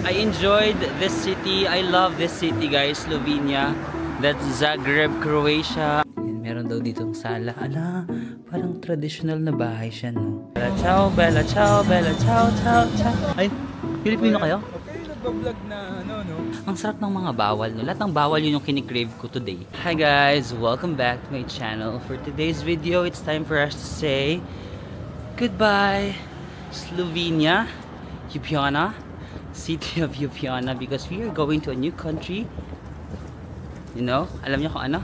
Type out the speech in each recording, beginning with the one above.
I enjoyed this city. I love this city, guys. Slovenia. That's Zagreb, Croatia. Yan, meron daw ditong sala. Ala, parang traditional na bahay siya, no? Bella ciao, bella ciao, bella ciao, ciao, ciao. Ay, Pilipino kayo? Okay, nagbablog na ano, no? Ang sarap ng mga bawal, no? Lahat ng bawal yun yung kinikrave ko today. Hi guys! Welcome back to my channel. For today's video, it's time for us to say goodbye, Slovenia, Ljubljana, city of Ljubljana, because we are going to a new country. You know? Alam niyo kung ano?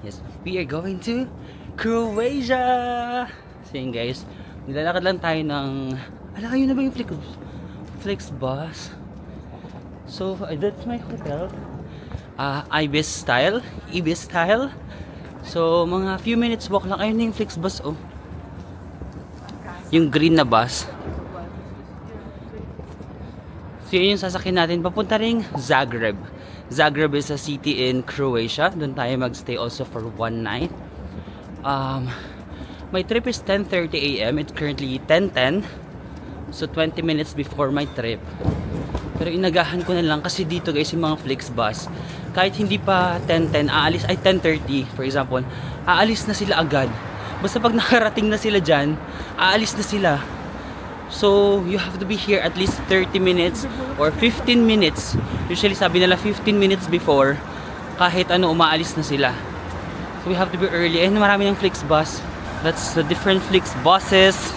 Yes, we are going to Croatia! So yun guys, nilalakad lang tayo ng... Ala, yun na ba yung Flixbus? So, that's my hotel. Ibis style. So, mga few minutes walk lang. Ayun na yung Flixbus, oh. Yung green na bus. So, yun yung sasakyan natin. Papunta rin Zagreb. Zagreb is a city in Croatia. Doon tayo magstay also for one night. My trip is 10:30 AM. It's currently 10:10. So, 20 minutes before my trip. Pero inagahan ko na lang kasi dito guys yung mga Flixbus, kahit hindi pa 10:10 aalis, ay 10:30 for example, aalis na sila agad. Basta pag nakarating na sila dyan, aalis na sila. So you have to be here at least 30 minutes or 15 minutes. Usually sabi nila 15 minutes before, kahit ano umaalis na sila. So we have to be early. And marami ng Flixbus. That's the different Flixbuses.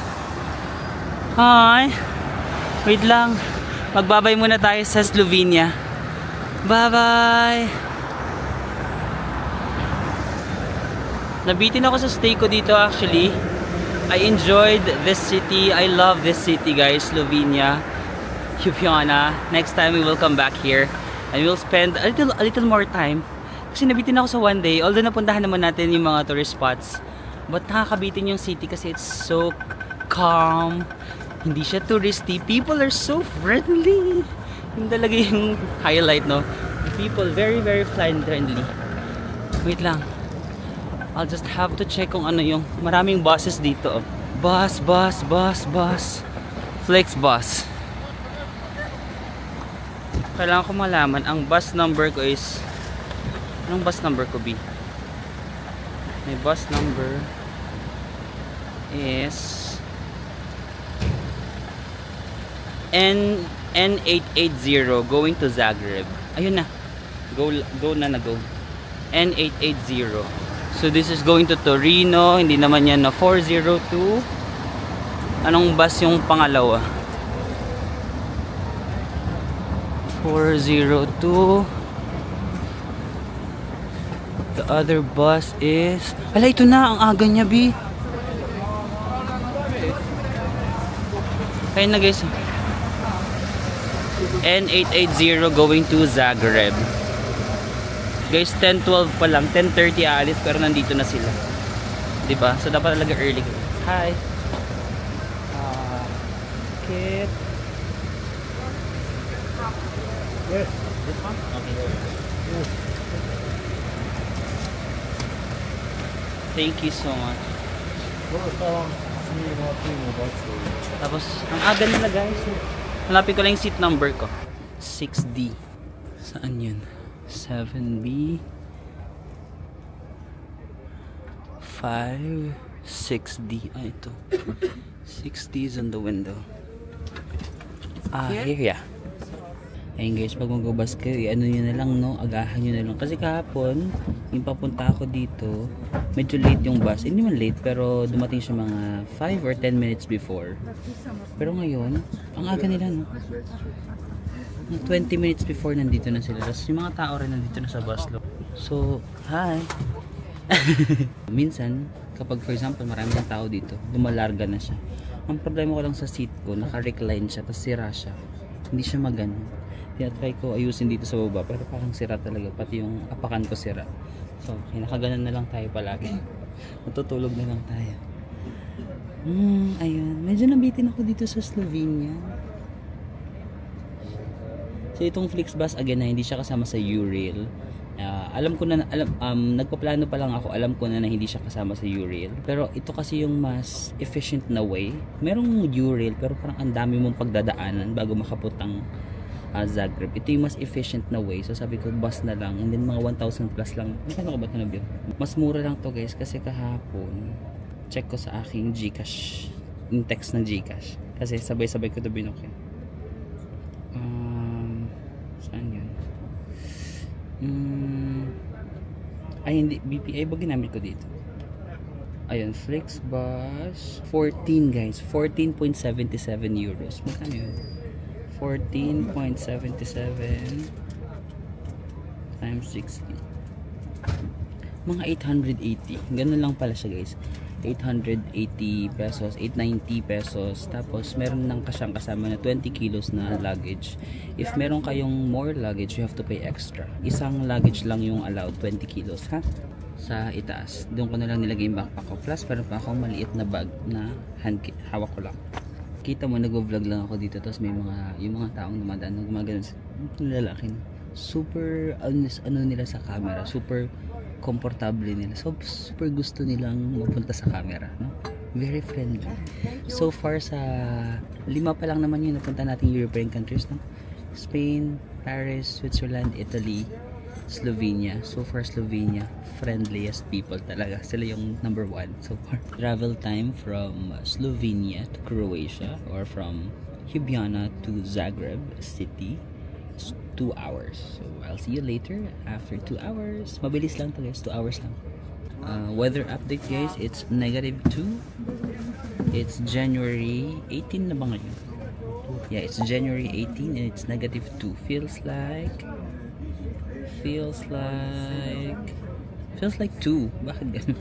Hi! Wait lang. Magbabay muna tayo sa Slovenia. Bye-bye! Nabitin ako sa stay ko dito actually. I enjoyed this city. I love this city guys, Slovenia, Ljubljana. Next time we will come back here and we'll spend a little more time. Kasi nabitin ako sa one day. Although napuntahan naman natin yung mga tourist spots, but nakakabitin yung city kasi it's so calm. Hindi siya touristy. People are so friendly. Yung talaga yung highlight, no? People very friendly. Wait lang. I'll just have to check kung ano yung maraming buses dito. Bus. Flixbus. Kailangan ko malaman. Ang bus number ko is... Anong bus number ko, B? My bus number is... N880 going to Zagreb. Ayun na. Go. N880. So this is going to Torino. Hindi naman yan na 402. Anong bus yung pangalawa? 402. The other bus is... Ala, ito na. Ang aga niya, B. Kaya na guys. N880 going to Zagreb. Guys, 10:12 pa lang, 10:30 aalis pero nandito na sila. 'Di ba? So dapat talaga early. Hi. Kit. Yes, this one. Okay. Yes. Thank you so much. Tapos ang aga nila guys. Hanapin ko lang yung seat number ko. 6D. Saan yun? 7B. 5. 6D. Ah, ito. 6D is on the window. Here, yeah. Ayun guys, pag mag-bus kayo, ano nyo na lang, no? Agahan nyo na lang. Kasi kahapon, yung papunta ako dito, medyo late yung bus. Hindi man late, pero dumating siya mga 5 or 10 minutes before. Pero ngayon, ang aga nila, no? 20 minutes before nandito na sila. Tapos yung mga tao rin nandito na sa bus lo. So, hi! Minsan, kapag for example, marami ng tao dito, dumalarga na siya. Ang problema ko lang sa seat ko, naka-recline siya, tapos sira siya. Hindi siya magano. Tinatry ko ayusin dito sa baba, pero parang sira talaga. Pati yung apakan ko sira. So, nakaganan na lang tayo palagi. Matutulog na lang tayo. Ayun. Medyo nabitin ako dito sa Slovenia. So, itong Flixbus, again, na hindi siya kasama sa U-Rail. Alam ko na, nagpaplano pa lang ako, alam ko na hindi siya kasama sa U-Rail. Pero ito kasi yung mas efficient na way. Merong U-Rail, pero parang ang dami mong pagdadaanan bago makaputang Zagreb. Ito yung mas efficient na way. So sabi ko bus na lang, and then mga 1,000 plus lang. Ano ka ba ito na bill? Mas mura lang to guys kasi kahapon check ko sa aking GCash, yung text ng GCash, kasi sabay-sabay ko ito binukyan. Saan yun? Ay hindi, BPI ba ginamit ko dito? Ayun, Flixbus 14 guys, 14.77 euros. Magkano yun? 14.77 times 60, mga 880. Ganun lang pala siya guys, 880 pesos, 890 pesos. Tapos meron nang kasama na 20 kilos na luggage. If meron kayong more luggage, you have to pay extra. Isang luggage lang yung allowed, 20 kilos ha, sa itaas. Doon ko na lang nilagay yung backpack ko. Plus meron pa akong maliit na bag na hawak ko lang. Kita mo, nag-vlog lang ako dito. Tapos may mga, yung mga taong dumadaan, gumagano, lalaki na super ano nila sa camera, super komportable nila. So super gusto nilang mapunta sa camera, no? Very friendly. So far sa 5 pa lang naman yung napunta nating European countries, no? Spain, Paris, Switzerland, Italy, Slovenia. So far Slovenia, friendliest people talaga. Sila yung number 1 so far. Travel time from Slovenia to Croatia or from Ljubljana to Zagreb city, 2 hours. So I'll see you later after 2 hours. Mabilis lang to guys, 2 hours lang. Weather update guys, it's -2. It's January 18 na ba ngayon? Yeah, it's January 18 and it's -2. Feels like 2. Bakit ganun?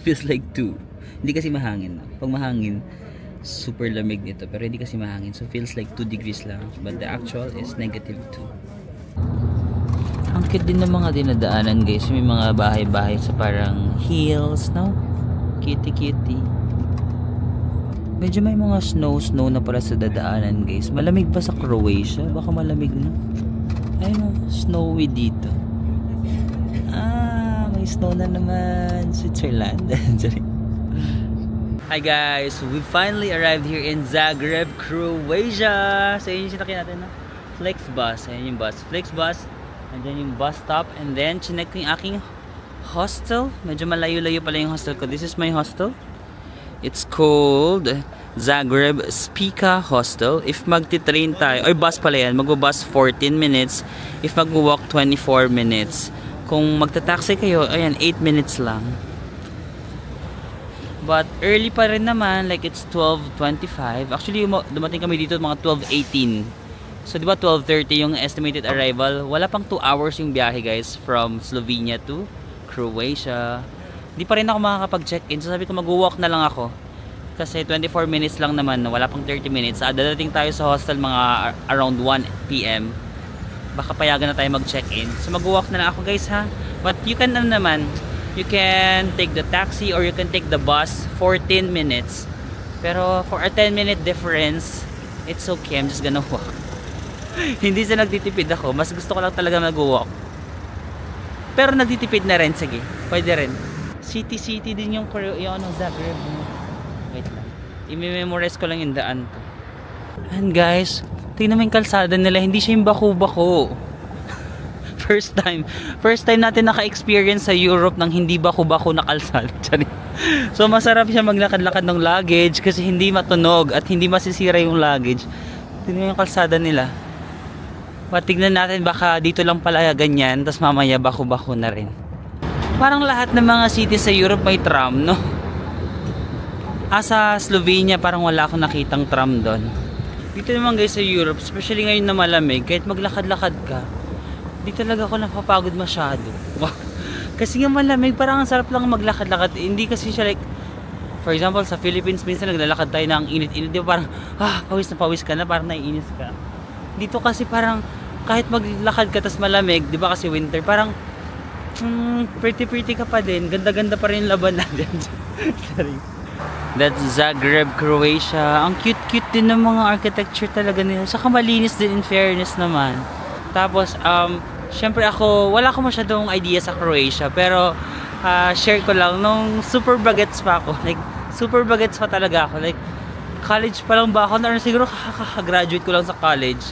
Feels like 2. Hindi kasi mahangin. Pag mahangin, super lamig nito, pero hindi kasi mahangin, so feels like 2 degrees lang, but the actual is -2. Ang cute din ng mga dinadaanan guys, may mga bahay-bahay sa parang hills, no? Kitty. Medyo may mga snow na pala sa dadaanan guys. Malamig pa sa Croatia, baka malamig na. Ayun, snowy dito. May snow na naman. Switzerland. Hi guys, we finally arrived here in Zagreb, Croatia. So yun yung sinakyan natin na Flixbus. Ayan yung bus, Flixbus. And then yung bus stop. And then chinek ko yung aking hostel. Medyo malayo-layo pala yung hostel ko. This is my hostel. It's called Zagreb Spica Hostel. If magti-train tayo, or bus pala yan, magbo-bus 14 minutes. If magwo-walk 24 minutes. Kung magta-taxi kayo, ayan, 8 minutes lang. But early pa rin naman, like it's 12:25. Actually, dumating kami dito mga 12:18. So, di ba 12:30 yung estimated arrival? Wala pang 2 hours yung biyahe guys from Slovenia to Croatia. Di pa rin ako makakapag-check-in. So, sabi ko mag-walk na lang ako. Kasi 24 minutes lang naman, wala pang 30 minutes. Dadating tayo sa hostel mga around 1 PM. Baka payagan na tayo mag-check-in. So, mag-walk na lang ako guys ha. But you can naman, you can take the taxi or you can take the bus 14 minutes. Pero for a 10-minute difference, it's okay. I'm just gonna walk. Hindi sa nagtitipid ako. Mas gusto ko lang talaga mag-walk. Pero nagtitipid na rin. Sige, pwede rin. City din yung Zagreb. Wait lang. I-memorize ko lang yung daan to. And guys, tingnan mo yung kalsada nila. Hindi siya yung bako-bako. First time natin naka-experience sa Europe ng hindi bako-bako na kalsada. So masarap siya maglakad-lakad ng luggage kasi hindi matunog at hindi masisira yung luggage. Tingnan yung kalsada nila. Tignan natin, baka dito lang pala ganyan, tapos mamaya bako-bako na rin. Parang lahat ng mga cities sa Europe may tram, no? Sa Slovenia parang wala akong nakitang tram doon. Dito naman guys sa Europe, especially ngayon na malamig, kahit maglakad-lakad ka, di talaga ako napapagod masyado. Kasi nga malamig, parang ang sarap lang maglakad-lakad. Hindi kasi siya like, for example sa Philippines, minsan naglalakad tayo ng init-init, di ba parang pawis na pawis ka na, parang naiinis ka. Dito kasi parang kahit maglakad ka tas malamig, di ba kasi winter, parang pretty ka pa din, ganda-ganda pa rin yung laban natin. Sorry. That's Zagreb, Croatia. Ang cute din ng mga architecture talaga nila. Saka malinis din in fairness naman. Tapos, syempre ako, wala ko masyadong idea sa Croatia. Pero, share ko lang, nung super bagets pa ako. Like, super bagets pa talaga ako. Like, college pa lang ba ako? Siguro, kaka-graduate ko lang sa college.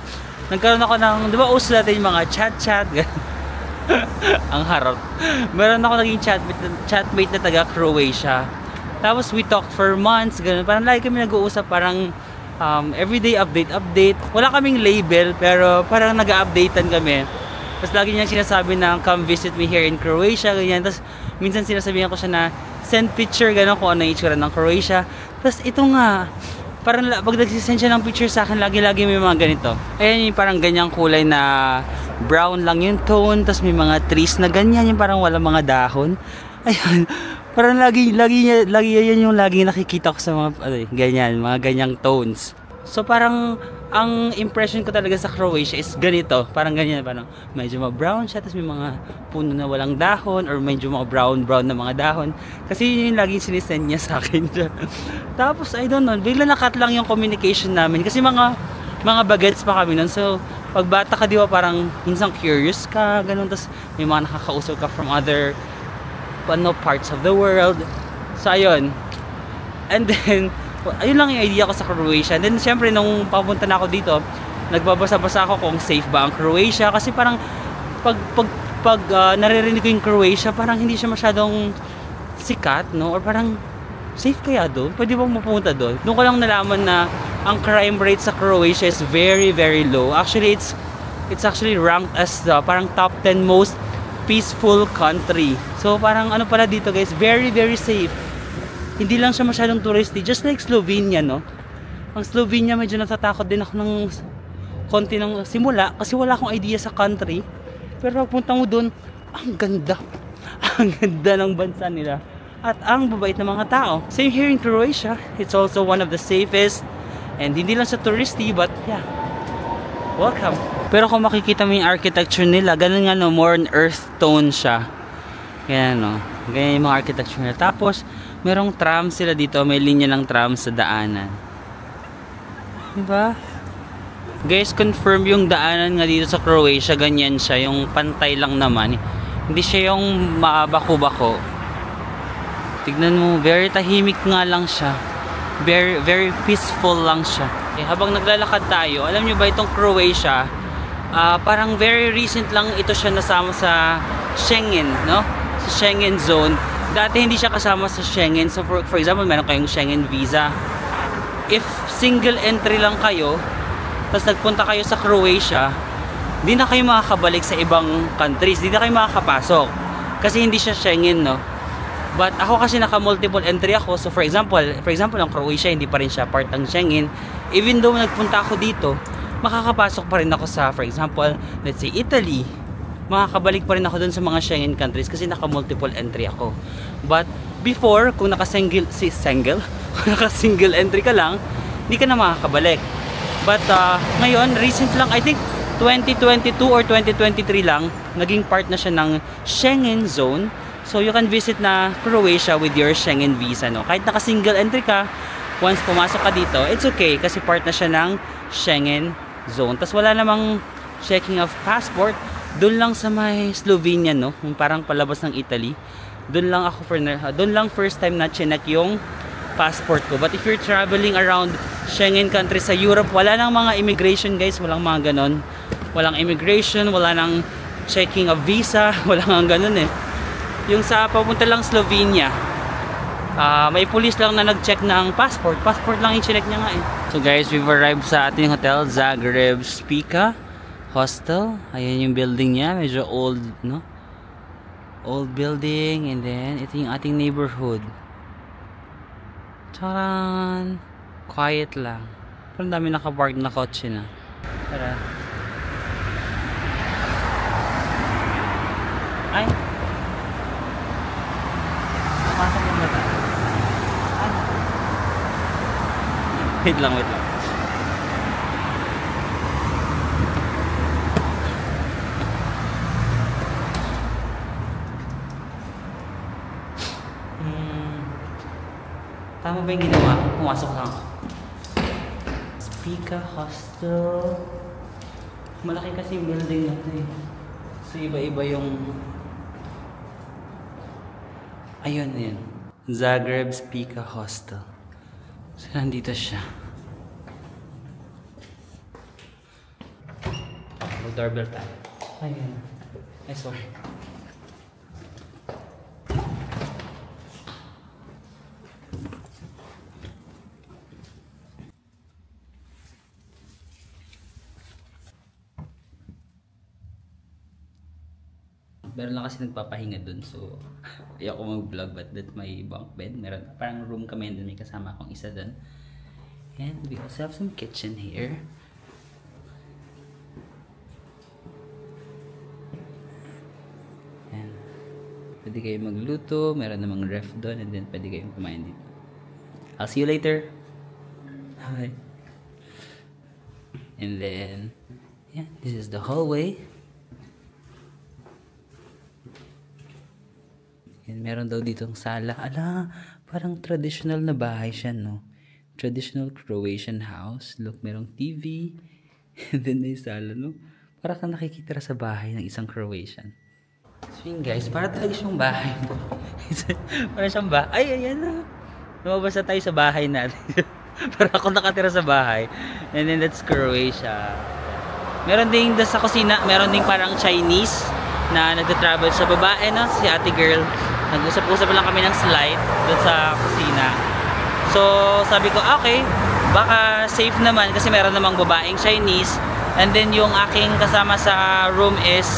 nagkaroon ako ng, di ba uso natin yung mga chat-chat, ang harap. Meron ako naging chatmate na taga Croatia. Tapos we talked for months, ganun. Parang lagi kami nag-uusap, parang everyday update. Wala kaming label, pero parang nag-updatean kami. Tapos lagi niya sinasabi na come visit me here in Croatia, ganyan. Tapos minsan sinasabihan ko siya na send picture, gano'n, kung ano yung itsura ng Croatia. Tapos ito nga, parang pag nagsisend siya ng picture sa akin, lagi-lagi may mga ganito. Ayan yung parang ganyang kulay na brown lang yung tone. Tapos may mga trees na ganyan, yung parang walang mga dahon. Ayan, parang lagi yan yung lagi nakikita ko sa mga ganyan, mga ganyang tones. So parang ang impression ko talaga sa Croatia is ganito, parang ganyan, parang medyo ma-brown siya, tapos may mga puno na walang dahon, or medyo mga brown na mga dahon. Kasi yun yung laging sinisend niya sa akin. Tapos I don't know, bigla nakat lang yung communication namin, kasi mga bagets pa kami nun. So pag bata ka, di ba, parang minsan curious ka, ganun, tapos may mga nakakausap ka from other parts of the world. So ayun, and then ayun lang yung idea ko sa Croatia. And then syempre nung papunta na ako dito, nagbabasa-basa ako kung safe ba ang Croatia, kasi parang pag naririnig ko yung Croatia, parang hindi siya masyadong sikat, no? Or parang safe kaya doon? Pwede bang mapunta doon? Doon ko lang nalaman na ang crime rate sa Croatia is very, very low. Actually, it's actually ranked as parang top 10 most peaceful country. So parang ano pala dito, guys, very, very safe. Hindi lang siya masyadong touristy, just like Slovenia, no? Ang Slovenia, medyo natatakot din ako ng konti ng simula, kasi wala akong idea sa country. Pero pagpunta mo doon, ang ganda. Ang ganda ng bansa nila. At ang babait ng mga tao. Same here in Croatia. It's also one of the safest. And hindi lang siya touristy, but yeah, welcome. Pero kung makikita mo yung architecture nila, ganun nga, no, more on earth tone siya. Ganyan, no? Ganyan yung mga architecture nila. Tapos merong tram sila dito, may linya ng tram sa daanan. Diba? Guys, confirm yung daanan nga dito sa Croatia, ganyan siya, yung pantay lang naman. Hindi siya yung bako-bako. Tignan mo, very tahimik nga lang siya. Very, very peaceful lang siya. Okay, habang naglalakad tayo, alam nyo ba itong Croatia, parang very recent lang ito siya nasama sa Schengen, no? Sa Schengen zone. Dati hindi siya kasama sa Schengen. So for example, meron kayong Schengen visa. If single entry lang kayo, tapos nagpunta kayo sa Croatia, di na kayo makakabalik sa ibang countries. Di na kayo makakapasok. Kasi hindi siya Schengen, no? But ako kasi naka-multiple entry ako. So for example, ang Croatia, hindi pa rin siya part ng Schengen. Even though nagpunta ako dito, makakapasok pa rin ako sa, for example, let's say Italy. Makakabalik pa rin ako dun sa mga Schengen countries kasi naka-multiple entry ako. But before, kung naka-single entry ka lang, hindi ka na makakabalik. But ngayon, recent lang, I think 2022 or 2023 lang, naging part na siya ng Schengen zone. So you can visit na Croatia with your Schengen visa, no? Kahit naka-single entry ka, once pumasok ka dito, it's okay kasi part na siya ng Schengen zone. Tas wala namang checking of passport. Doon lang sa may Slovenia, no? Yung parang palabas ng Italy. Doon lang first time na chinek yung passport ko. But if you're traveling around Schengen countries sa Europe, wala nang mga immigration, guys. Walang mga ganon. Walang immigration, wala nang checking of visa, wala nang ganon eh. Yung sa papunta lang Slovenia, may police lang na nag-check ng passport. Passport lang yung chinek niya nga eh. So guys, we've arrived sa ating hotel, Zagreb Spica Hostel. Ayan yung building niya, medyo old, no? Old building, and then ito yung ating neighborhood. Charan! Quiet lang. Pero dami nakapark na kotse na. Tara. Ay! Pasok yung mata. Ay! Wait lang. Tama ba yung ginawa? Pumasok lang ako. Spica Hostel. Malaki kasi yung building natin eh. So iba-iba yung... Ayun. Zagreb Spica Hostel. So nandito siya. Doorbell tayo. Ayan. Ay, sorry. Meron lang kasi nagpapahinga dun, so ayoko mag-vlog, but that's my bunk bed. Meron parang room kami, and may kasama akong isa dun. And we also have some kitchen here. And pwede kayong magluto, meron namang ref dun, and then pwede kayong kumain dito. I'll see you later. Bye. And then, yeah, this is the hallway. And meron daw ditong sala. Ala, parang traditional na bahay siya, no? Traditional Croatian house. Look, merong TV. And then may sala, no? Para kang nakikitira sa bahay ng isang Croatian. So yun guys, para talaga siyang bahay po. Para siyang bahay. Ay, ayan na. Lumabas na tayo sa bahay natin. Para ako nakatira sa bahay. And then that's Croatia. Meron ding sa kusina, meron ding parang Chinese na nagta-travel sa babae, no? Si ate girl. Nag-usap-usap lang kami ng slide doon sa kusina. So, sabi ko, okay, baka safe naman kasi meron namang babaeng Chinese. And then, yung aking kasama sa room is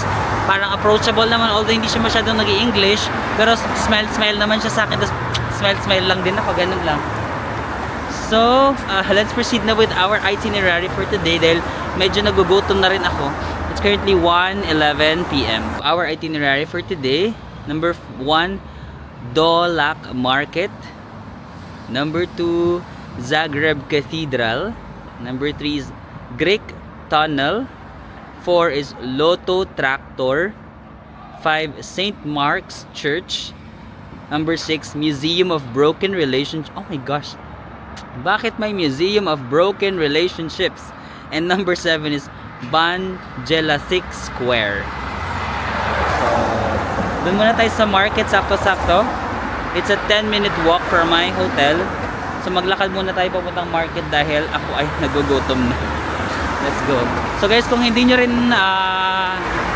parang approachable naman, although hindi siya masyadong nag-i-English. Pero smile naman siya sa akin. Tapos, smile lang din ako, ganun lang. So, let's proceed na with our itinerary for today dahil medyo nagugutom na rin ako. It's currently 1:11 p.m. Our itinerary for today, number 1, Dolac Market. Number 2, Zagreb Cathedral. Number 3 is Greek Tunnel. 4 is Lotto Tractor. 5, St. Mark's Church. Number 6, Museum of Broken Relationships. Oh my gosh. Bakit may Museum of Broken Relationships? And number 7 is Banjelasic Square. Doon muna tayo sa market, sakto-sakto. It's a 10-minute walk from my hotel. So maglakad muna tayo papuntang market dahil ako ay nagugutom na. Let's go. So guys, kung hindi nyo rin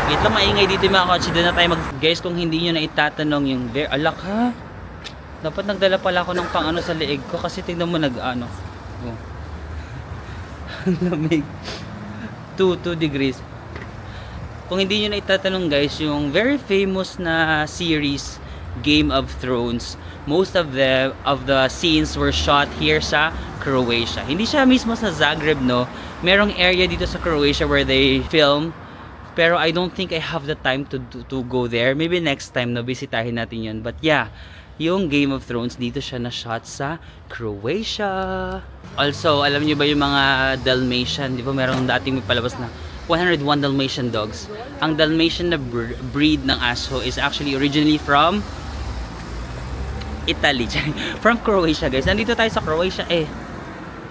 wait lang, maingay dito yung mga kotse. Doon na tayo guys, kung hindi nyo na itatanong yung alak ha. Dapat nagdala pala ako ng pang-ano sa leeg ko kasi tingnan mo nag-ano. Oh. Lamig. 2 degrees. Kung hindi nyo na itatanong guys, yung very famous na series Game of Thrones, most of the scenes were shot here sa Croatia. Hindi siya mismo sa Zagreb, no? Merong area dito sa Croatia where they film, pero I don't think I have the time to go there. Maybe next time, no, bisitahin natin yun. But yeah, yung Game of Thrones dito siya na shot sa Croatia. Also, alam niyo ba yung mga Dalmatian? Di ba merong dating may palabas na 101 Dalmatian dogs. Ang Dalmatian na breed ng aso is actually originally from Italy. From Croatia, guys. Nandito tayo sa Croatia eh.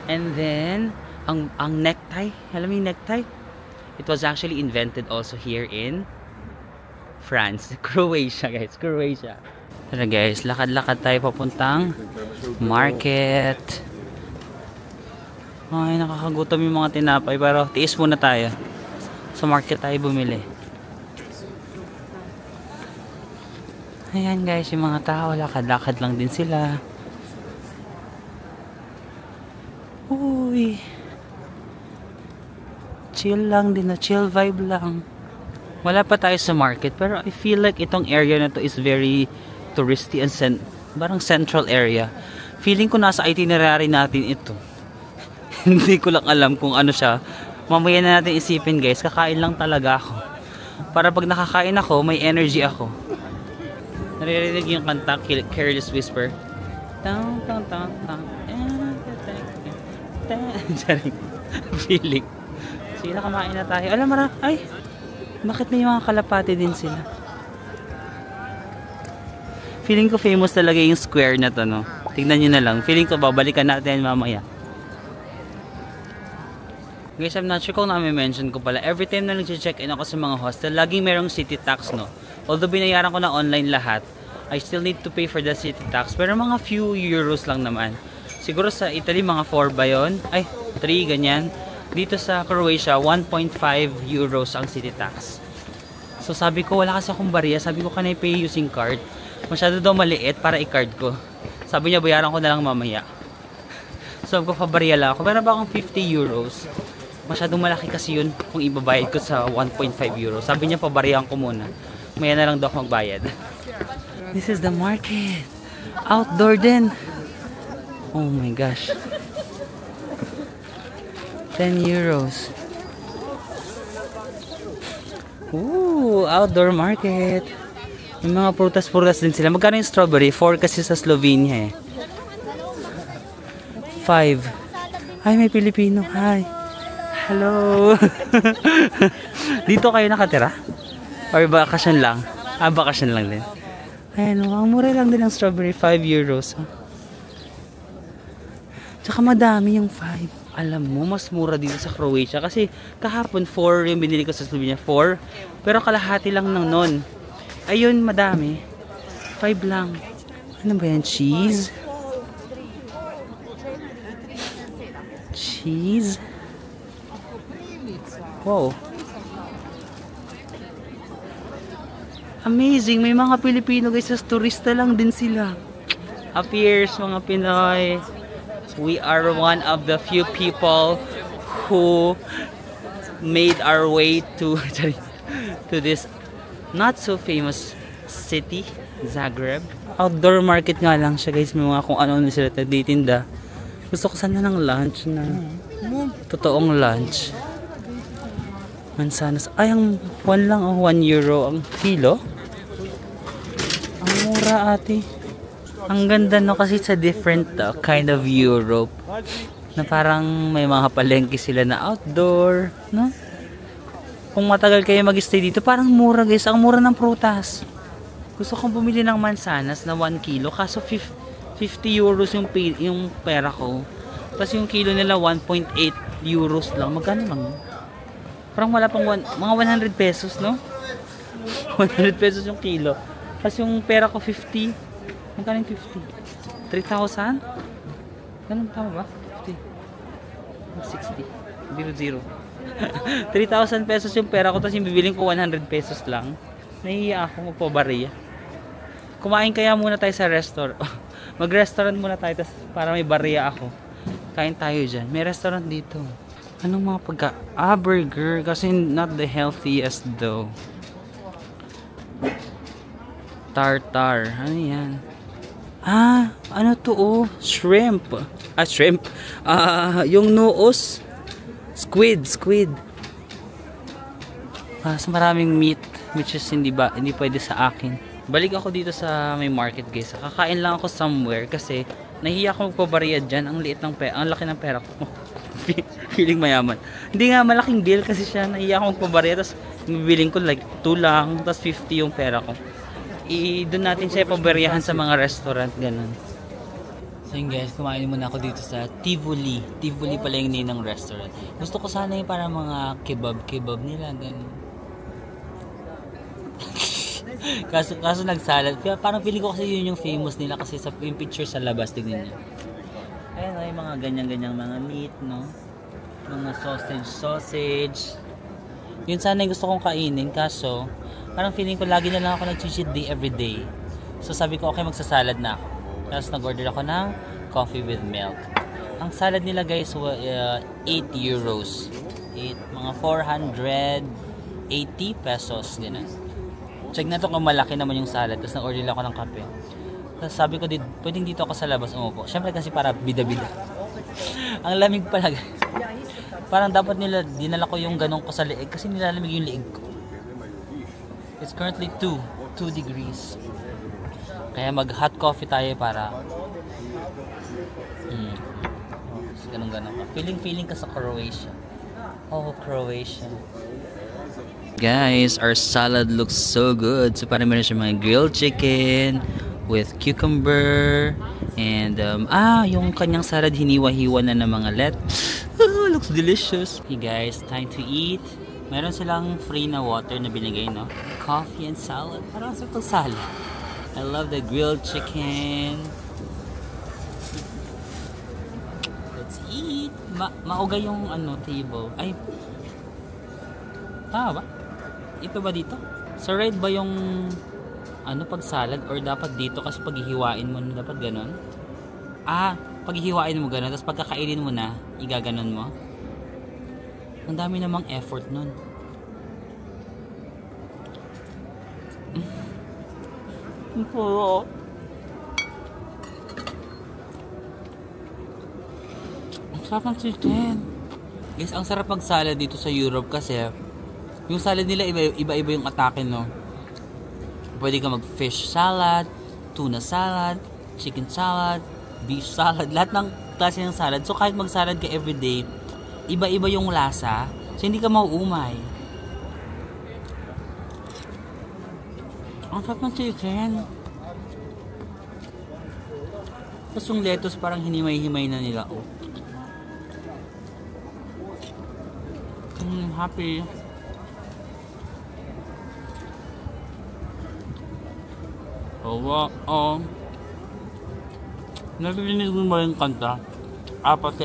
And then, ang necktie. Alam mo yung necktie? It was actually invented also here in France. Croatia, guys. Croatia. Tara guys, lakad-lakad tayo papuntang market. Ay, nakakagutom yung mga tinapay. Pero tiis muna tayo. Sa market tayo bumili. Ayan guys, yung mga tao, lakad-lakad lang din sila. Uy. Chill lang din na, chill vibe lang. Wala pa tayo sa market, pero I feel like itong area na to is very touristy and parang central area. Feeling ko nasa itinerary natin ito. Hindi ko lang alam kung ano siya. Mamaya na natin isipin guys, kakain lang talaga ako. Para pag nakakain ako, may energy ako. Naririnig yung kanta, Careless Whisper. Tang tang tang tang. Feeling. Sige na, kumain na tayo. Alam mo, ay, bakit may mga kalapati din sila? Feeling ko famous talaga yung square na to, no? Tignan nyo na lang. Feeling ko babalikan natin mamaya. Guys, I'm not sure kung na-mention ko pala. Every time na nag-check-in ako sa mga hostel, laging merong city tax, no? Although binayaran ko na online lahat, I still need to pay for the city tax. Pero mga few euros lang naman. Siguro sa Italy, mga 4 ba yun? Ay, 3, ganyan. Dito sa Croatia, 1.5 euros ang city tax. So sabi ko, wala kasi akong barya. Sabi ko, can I pay using card? Masyado daw maliit para i-card ko. Sabi niya, bayaran ko na lang mamaya. So sabi ko, pabarya lang ako. Meron ba akong 50 euros? Masyadong malaki kasi yun kung ibabayad ko sa 1.5 euros. Sabi niya, pabaryahan ko muna. Maya na lang daw ako magbayad. This is the market. Outdoor din. Oh my gosh. 10 euros. Ooh, outdoor market. May mga prutas-prutas din sila. Magkano yung strawberry? 4 kasi sa Slovenia eh. 5. Ay, may Pilipino. Hi. Hello. Dito kayo nakatira? Or bakasyon lang? Ah, bakasyon lang din. Ayan, ang mura lang din ang strawberry. 5 euros. Tsaka madami yung 5. Alam mo, mas mura dito sa Croatia. Kasi kahapon 4 yung binili ko sa Slovenia. 4. Pero kalahati lang ng nun. Ayun, madami. 5 lang. Ano ba yan? Cheese? Cheese? Wow. Amazing. May mga Pilipino guys. Turista lang din sila. Appears mga Pinoy. We are one of the few people who made our way to this not so famous city, Zagreb. Outdoor market nga lang siya guys. May mga kung ano sila nagtitinda. Gusto ko sana ng lunch na totoong lunch. Mansanas. Ay, ang 1 lang, 1 euro ang kilo. Ang mura ate. Ang ganda no kasi sa different kind of Europe. Na parang may mga palengke sila na outdoor, no? Kung matagal kayo mag-stay dito, parang mura guys. Ang mura ng prutas. Gusto kong bumili ng mansanas na 1 kilo. Kaso 50 euros yung pera ko. Tapos yung kilo nila 1.8 euros lang. Magkano lang? Parang wala pang mga 100 pesos, no? 100 pesos yung kilo. Tapos yung pera ko 50. Magkano yung 50? 3,000? Ganun tama ba? 50? 60? 0. 3,000 pesos yung pera ko. Tapos yung bibiling ko 100 pesos lang. Nahihiya ako magpabariya. Kumain kaya muna tayo sa restaurant. Mag-restaurant muna tayo tas para may bariya ako. Kain tayo dyan. May restaurant dito. Anong mga pagka? Ah, burger. Kasi not the healthiest though. Tartar. Ano yan? Ah, ano to oh? Shrimp. Ah, shrimp. Yung noos. Squid. So maraming meat which is hindi pwede sa akin. Balik ako dito sa may market guys. Kakain lang ako somewhere kasi nahiya ako magpabariya dyan. Ang laki ng pera ko. Feeling mayaman. Hindi nga malaking bill kasi siya. Nahiya ako magpabariya. Tapos bibiling ko like 2 lang. Tapos 50 yung pera ko. Doon natin siya pabariyahan sa mga restaurant. Ganun. So yun guys, kumain muna ako dito sa Tivoli. Tivoli pala yung name ng restaurant. Gusto ko sana yung parang mga kebab nila. Ganun. kaso nagsalad. Parang feeling ko kasi yun yung famous nila kasi yung picture sa labas. Tignan niyo. Ayan yung mga ganyan-ganyang mga meat, no? Mga sausage. Yun sana yung gusto kong kainin. Kaso, parang feeling ko lagi na lang ako nag-cheat day everyday. So sabi ko, okay, magsasalad na ako. Tapos nag-order ako ng coffee with milk. Ang salad nila guys, 8 euros. Mga 480 pesos. Ganun. Check na to kung malaki naman yung salad. Tapos nag-order ako ng kape. Tapos sabi ko, pwedeng dito ako sa labas umupo. Siyempre kasi para bida-bida. Ang lamig pala guys. Parang dapat dinala ko yung ganun ko sa liig. Kasi nilalamig yung liig ko. It's currently 2 degrees. Kaya mag hot coffee tayo para ganun ka. Feeling ka sa Croatia. Oh, Croatia. Guys, our salad looks so good. So parang meron siya mga grilled chicken with cucumber and yung kanyang salad hiniwa-hiwa na ng mga looks delicious. Hey guys, time to eat. Meron silang free na water na binigay, no? Coffee and salad. Parang sa itong salad. I love the grilled chicken. Let's eat. Maugay yung ano, table. Ay, tama ba? Ito ba dito? Sa right ba yung ano, pag salad? Or dapat dito kasi paghihiwain mo na dapat ganon? Ah, paghihiwain mo ganon, tapos pagkakainin mo na, igaganon mo. Ang dami namang effort nun. Ang sarap ng chicken. Guys, ang sarap mag salad dito sa Europe kasi yung salad nila iba-iba yung atake, no? Pwede ka mag fish salad, tuna salad, chicken salad, beef salad, lahat ng klase ng salad. So kahit mag salad ka everyday, iba-iba yung lasa, so hindi ka mauumay. Ang sarap ng chicken. Tapos yung lettuce parang hinimay-himay na nila. Oh. Happy. Oh. Narinig mo ba yung kanta? Apate.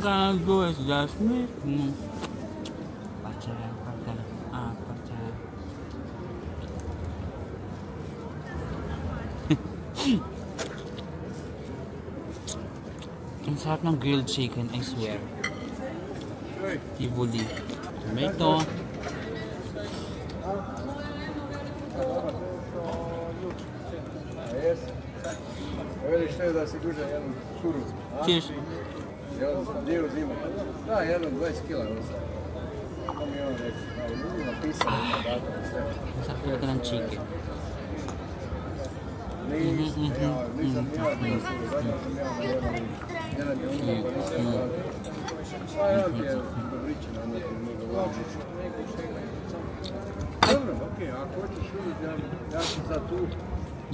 Can't do it, just me. Apate. Ang sarap ng grilled chicken, I swear. Tivoli. Tomato. Cheers. Masarap talaga ng chicken.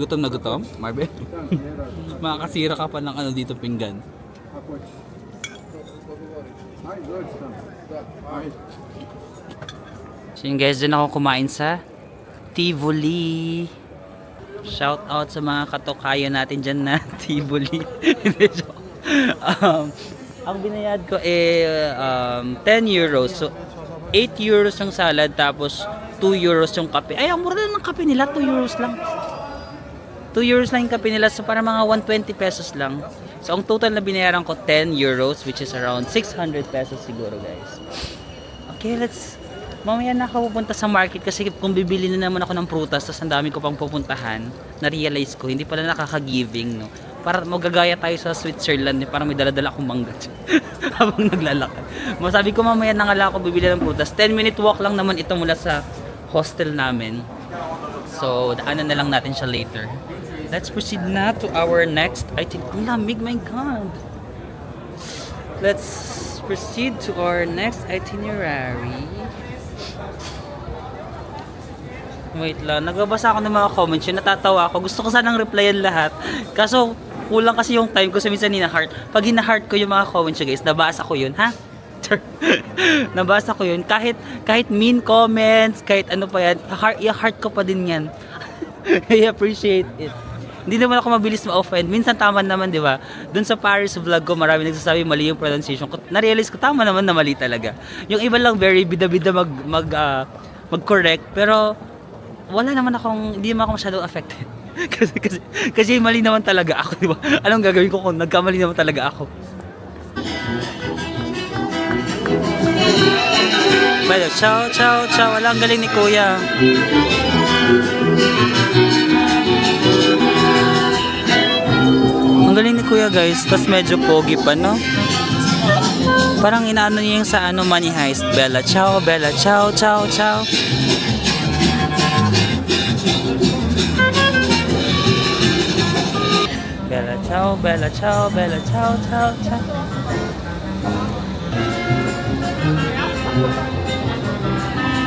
Gutom na gutom, Marbe? Makakasira ka pa ng ano dito pinggan. So yun guys, dun ako kumain sa Tivoli. Shout out sa mga katokayo natin dyan na Tivoli. Ang binayad ko 10 euros. So 8 euros yung salad, tapos 2 euros yung kape. Ay, ang mura lang ng kape nila, 2 euros lang. 2 euros lang yung kape nila, so para mga 120 pesos lang. So ang total na binayaran ko 10 euros, which is around 600 pesos siguro guys. Okay, mamaya na ako pupunta sa market kasi kung bibili na naman ako ng prutas, tapos ang dami ko pang pupuntahan, na-realize ko, hindi pala nakaka-giving, no? Para magagaya tayo sa Switzerland, parang may dala-dala akong mangga habang naglalakad. Masabi ko mamaya na nga ako bibili ng prutas. 10-minute walk lang naman ito mula sa hostel namin. So, daanan na lang natin siya later. Let's proceed na to our next item. Ang lamig, my God! Let's proceed to our next itinerary. Wait lang, nagbabasa ako ng mga comments yun, natatawa ako. Gusto ko sanang replyan lahat. Kaso, kulang kasi yung time ko sa minsan hina-heart. Pag hina-heart ko yung mga comments yun guys, nabasa ko yun, ha? Nabasa ko yun. Kahit mean comments, kahit ano pa yan, i-heart ko pa din yan. I appreciate it. Hindi naman ako mabilis ma-offend. Minsan tama naman, di ba? Doon sa Paris vlog ko, marami nagsasabi mali yung pronunciation ko. Na-realize ko, tama naman na mali talaga. Yung iba lang very bida-bida mag-correct. Pero, wala naman akong, hindi naman ako masyadong affected. kasi mali naman talaga ako, di ba? Anong gagawin ko kung nagkamali naman talaga ako? Well, ciao. Wala, ang galing ni Kuya. Ang galing ni Kuya guys. Tapos medyo pogi pa, no? Parang inaano niya yung sa ano, Money Heist. Bella, ciao. Bella, ciao.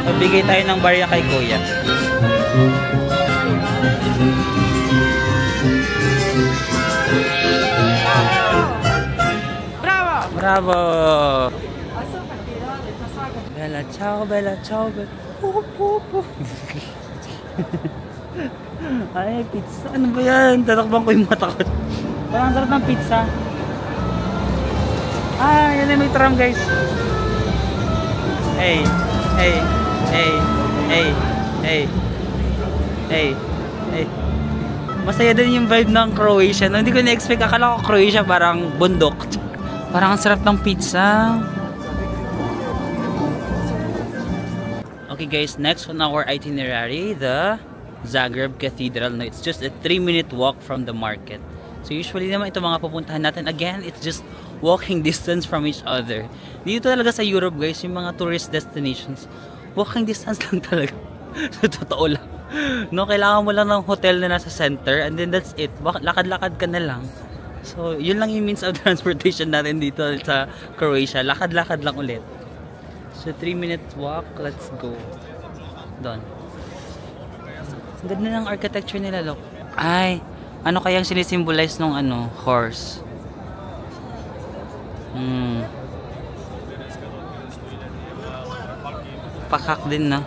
Magbigay tayo ng barya kay Kuya. Bravo! Bella, ciao. Ay, pizza. Ano ba yan? Tatakbang ko yung mata ko. Parang ang sarap ng pizza. Ah, yan na may tram guys. Hey, hey, hey, hey, hey, hey, hey. Masaya din yung vibe ng Croatia. No? Hindi ko na-expect. Akala ko Croatia parang bundok. Parang ang sarap ng pizza. Okay guys, next on our itinerary, the Zagreb Cathedral. No, it's just a 3-minute walk from the market. So usually naman ito mga pupuntahan natin. Again, it's just walking distance from each other. Dito talaga sa Europe guys, yung mga tourist destinations, walking distance lang talaga. Totoo lang. No, kailangan mo lang ng hotel na nasa center and then that's it. Lakad-lakad ka na lang. So, yun lang yung means of transportation natin dito sa Croatia. Lakad-lakad lang ulit. So, 3-minute walk. Let's go. Doon. Ang ganda ng architecture nila, look. Ay, ano kayang sinisimbolize nung ano, horse? Pakak din na.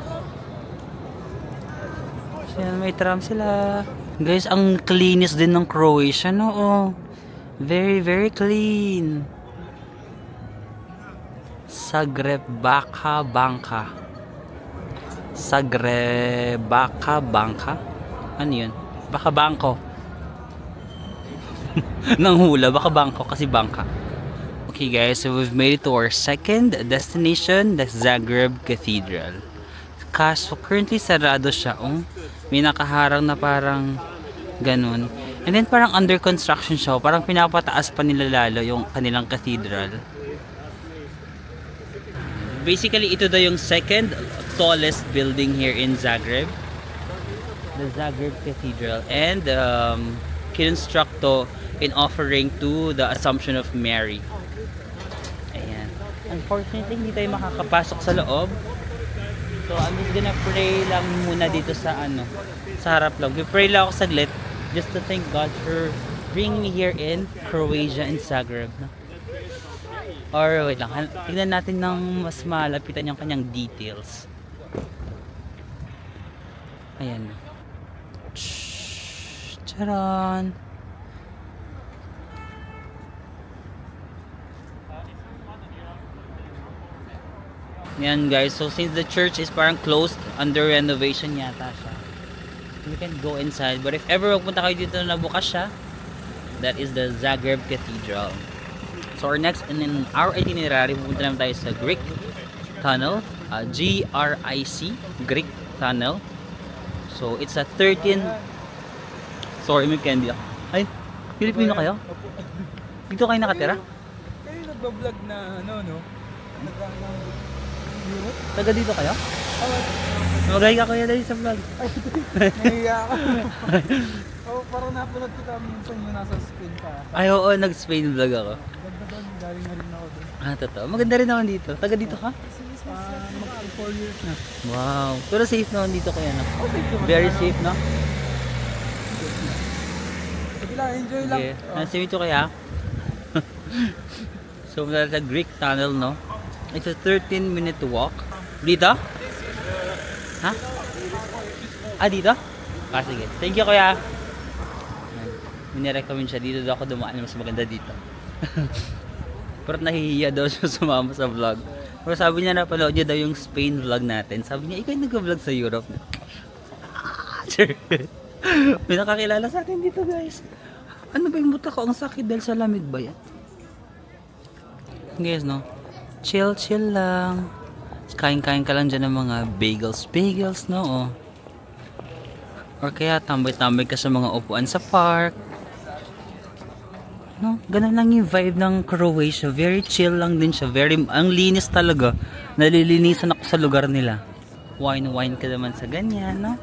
Yan, may tram sila. Guys, ang cleanest din ng Croatia, no? Oh. Very, very clean. Zagrebačka Banka. Zagrebačka Banka? Ano yun? Baka bangko. Nang hula, baka bangko kasi bangka. Okay guys, so we've made it to our second destination, the Zagreb Cathedral. Kaso currently sarado siya. Oh. May nakaharang na parang ganun. And then parang under construction siya. Parang pinapataas pa nila lalo yung kanilang cathedral. Basically, ito daw yung second tallest building here in Zagreb. The Zagreb Cathedral. And kinonstruct to in offering to the Assumption of Mary. Ayan. Unfortunately, hindi tayo makakapasok sa loob. So, I'm just gonna pray lang muna dito sa ano, sa harap lang. We-pray lang ako saglit just to thank God for bringing me here in Croatia and Zagreb. No? Or wait lang, tignan natin ng mas malapitan yung kanyang details. Ayan. Shhh, charan! Yan guys, so since the church is parang closed, under renovation yata siya, you can go inside. But if ever magpunta kayo dito na bukas siya, that is the Zagreb Cathedral. So our next, and in our itinerary, pupunta naman tayo sa Greek Tunnel, G-R-I-C, Greek Tunnel. So it's a 13, sorry may candy ako. Ay, Pilipino kayo? Dito kayo nakatira? Kayo nagbablog na ano, no? Europe? Taga dito kayo? Magay ka kaya dahil sa vlog. Ay, nahiya ako. Oh, parang napulad kita minsan yung nasa Spain pa. Ay, oo, nag-Spain vlog ako. Ganda doon, galing na rin ako doon. Ah, totoo. Maganda rin naman dito. Taga dito ka? Mag 4 years na. Wow. Pero safe naman dito kaya na. Oh, safe naman. Very safe, no? Sige lang, enjoy lang. Okay. Nasa ito kaya? So, mula sa Greek Tunnel, no? It's a 13-minute walk. Dito? Ha? Ah, dito? Ah, sige. Thank you, kuya. Minirecommend siya. Dito daw ako dumaan. Mas maganda dito. Pero nahihiya daw siya sumama sa vlog. Pero sabi niya napanood niya daw yung Spain vlog natin. Sabi niya, ikaw yung nag-vlog sa Europe. May nakakilala sa atin dito, guys. Ano ba yung buta ko? Ang sakit dahil sa lamig ba yan? Guys, no? Chill lang. Kain-kain ka lang dyan ng mga bagels, no? Oh. Or kaya tambay-tambay ka sa mga upuan sa park. No? Ganun lang yung vibe ng Croatia. Very chill lang din siya. Ang linis talaga. Nalilinisan ako sa lugar nila. Wine ka naman sa ganyan, no?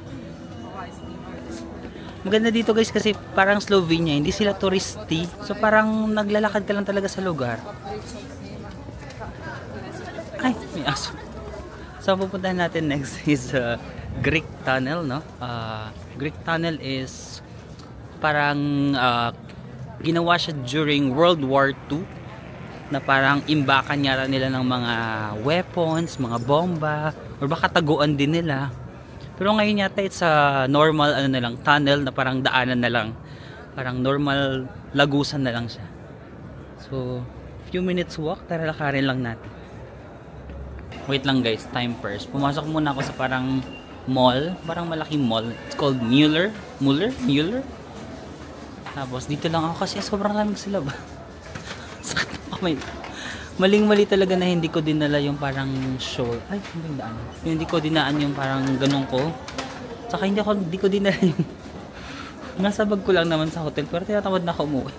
Maganda dito guys kasi parang Slovenia. Hindi sila touristy. So parang naglalakad ka lang talaga sa lugar. Ay, may aso. So, ang pupuntahan natin next is Greek Tunnel, no? Greek Tunnel is parang ginawa siya during World War II na parang imbakan yata nila ng mga weapons, mga bomba, or baka taguan din nila. Pero ngayon yata it's a normal ano na lang, tunnel na parang daanan na lang. Parang normal lagusan na lang siya. So, few minutes walk, tara lakarin lang natin. Wait lang guys, time first. Pumasok muna ako sa parang mall, parang malaking mall. It's called Mueller. Tapos dito lang ako kasi sobrang lamig sa loob. Sakit ng kamay. Maling-mali talaga na hindi ko dinala yung parang short. Ay, hindi daan. Yung hindi ko dinaan yung parang ganun ko. Saka hindi ko dinala yung nasa bag ko lang naman sa hotel. Pero tinatamad na ako umuwi.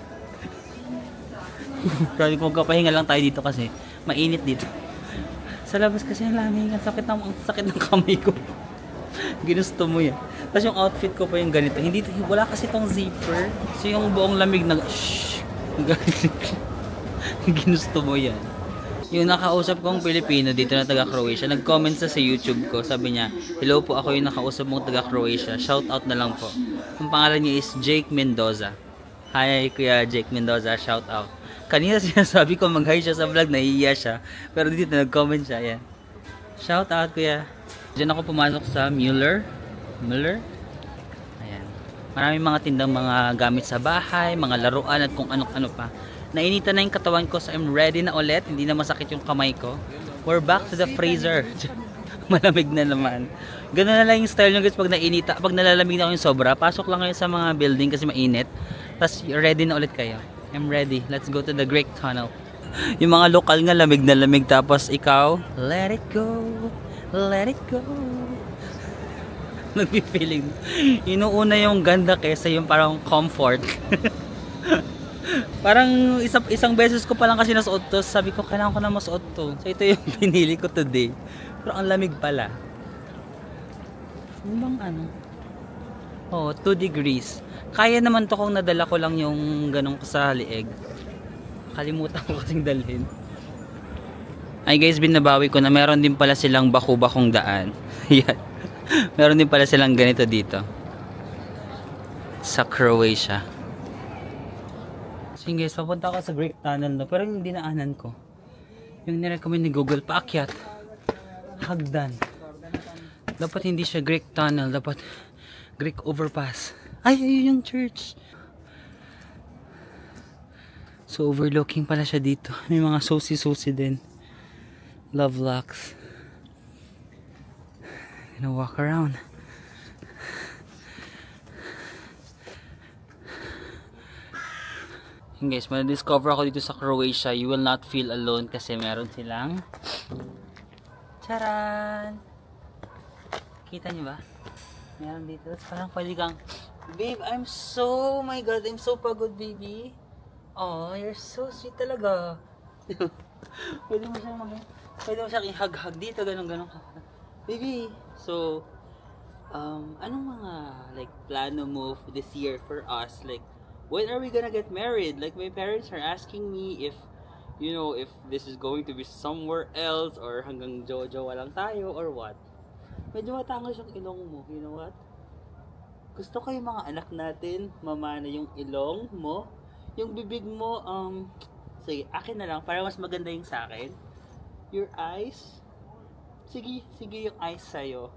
Sabi ko magpapahinga lang tayo dito kasi mainit dito. Sa labas kasi ang lamig. Ang sakit ng kamay ko. Ginusto mo yan. Tapos yung outfit ko pa yung ganito. Wala kasi itong zipper. So yung buong lamig na shhh. Ginusto mo yan. Yung nakausap kong Pilipino dito na taga Croatia, nag-comment sa YouTube ko. Sabi niya, hello po, ako yung nakausap mong taga Croatia. Shout out na lang po. Ang pangalan niya is Jake Mendoza. Hi Kuya Jake Mendoza, shout out. Kanina sinasabi ko mag-hi siya sa vlog, nahihiya siya. Pero dito nag-comment siya. Yan. Shout out Kuya. Diyan ako pumasok sa Mueller. Ayan. Maraming mga tindang mga gamit sa bahay, mga laruan at kung ano-ano pa. Nainitan na yung katawan ko, so I'm ready na ulit. Hindi na masakit yung kamay ko. We're back to the freezer. Malamig na naman. Ganun na lang yung style nyo guys pag nainita. Pag nalalamig na ako yung sobra, pasok lang kayo sa mga building kasi mainit. Tapos ready na ulit kayo. I'm ready. Let's go to the Greek Tunnel. Yung mga lokal nga lamig na lamig. Tapos ikaw, let it go. Let it go. Nagpi-feeling. Inuuna yung ganda kesa yung parang comfort. Parang isang beses ko pa lang kasi nasuot to. Sabi ko, kailangan ko na masuot to. So ito yung pinili ko today. Pero ang lamig pala. Ano bang ano? Oh, 2 degrees. Kaya naman to kung nadala ko lang yung ganong sa lieg. Kalimutan ko kasing dalhin. Ay guys, binabawi ko na meron din pala silang baku-bakong daan. Yan. Meron din pala silang ganito dito. Sa Croatia. So guys, papunta ako sa Greek Tunnel no. Pero yung dinaanan ko, yung nirecommend ni Google, paakyat. Hagdan. Dapat hindi siya Greek Tunnel, dapat Greek Overpass. Ay, ayun yung church. So overlooking pala siya dito. May mga susi-susi din. Love locks. Gonna walk around. And guys, ma-discover ako dito sa Croatia. You will not feel alone kasi meron silang charan! Kita nyo ba? Meron dito. Parang pwede kang, babe, oh my god, I'm so pagod, baby. Oh, you're so sweet talaga. Pwede mo siyang i-hug-hug dito, ganun-ganun ka. Baby, so, anong mga, like, plano mo this year for us? Like, when are we gonna get married? Like, my parents are asking me if, you know, if this is going to be somewhere else or hanggang jowa lang tayo or what. Medyo matangos yung ilong mo, you know what? Gusto ko yung mga anak natin, mamana yung ilong mo, yung bibig mo, sige, akin na lang, para mas maganda yung sa akin. Your eyes, sige yung eyes sa'yo.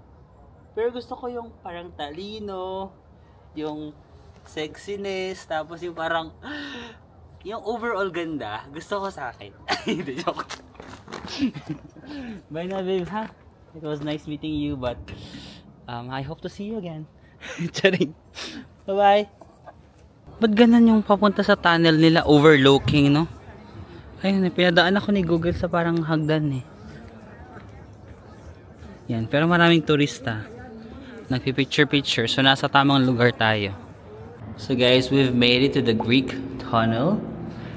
Pero gusto ko yung parang talino, yung sexiness, tapos yung parang yung overall ganda, gusto ko sa akin. Hindi, joke. Bye na babe, ha? It was nice meeting you, but I hope to see you again. Charing. Bye-bye. Ba't ganun yung papunta sa tunnel nila, overlooking, no? Ayun, pinadaan ako ni Google sa parang hagdan eh. Yan, pero maraming turista. Nagpipicture-picture, so nasa tamang lugar tayo. So guys, we've made it to the Greek Tunnel.